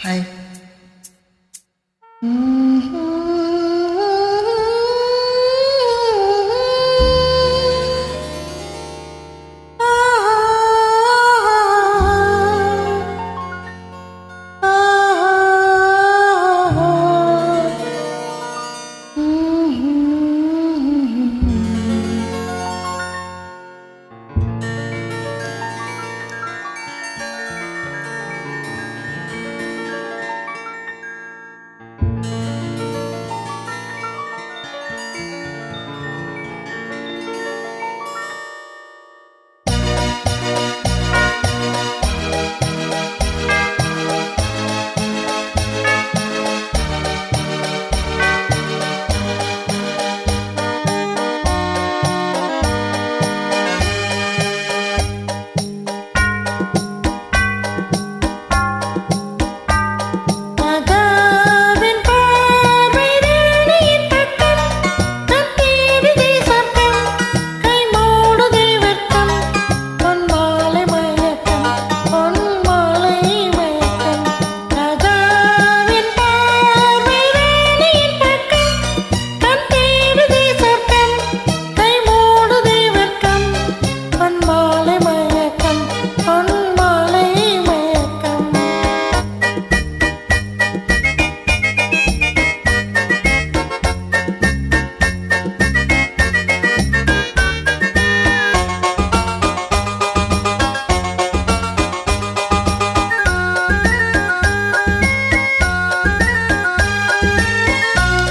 Hi.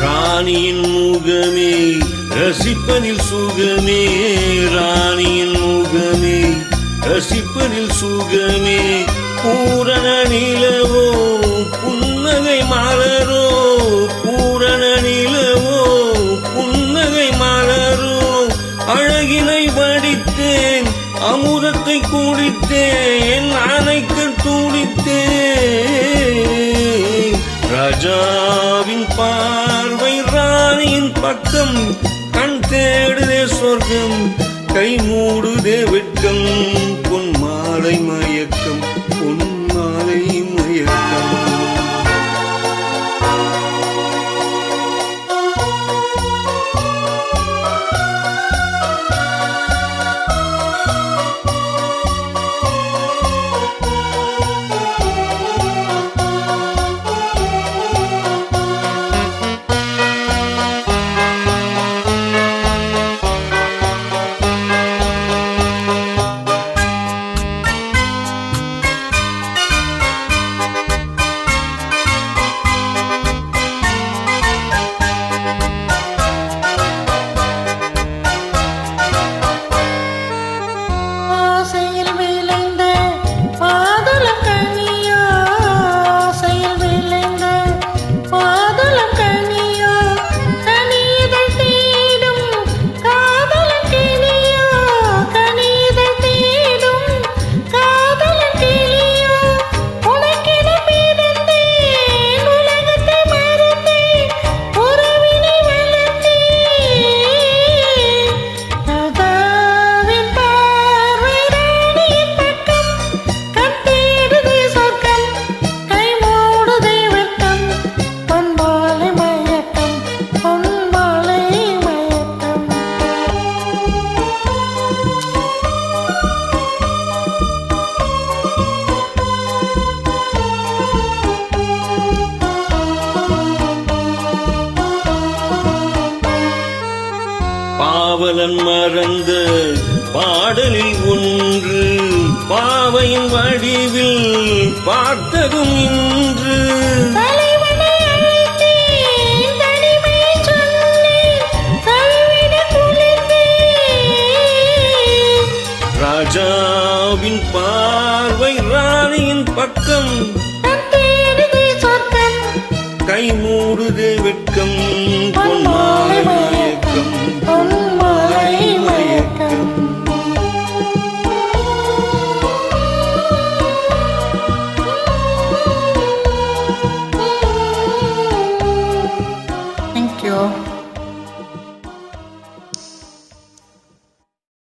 ராணியின் முகமே ரசிப்பனில் சுகமே, ராணியின் முகமே ரசிப்பனில் சுகமே, பூரண நிலவோ புன்னகை மலரோ, பூரண நிலவோ புன்னகை மலரோ, அழகினை வடித்தேன் அமுதத்தை குடித்தேன் அணைக்க துடித்தேன். ராஜாவின் பார்வை ராணியின் பக்கம், கண் தேடுதே சொர்க்கம் கை மூடுதே வெட்கம், பொன் மாலை மயக்கம் பொன் மாலை மயக்கம். பாவலன் மறந்த பாடலில் ஒன்று, பாவையின் வடிவில் பார்த்ததும் இன்று. ராஜாவின் பார்வை ராணியின் பக்கம்,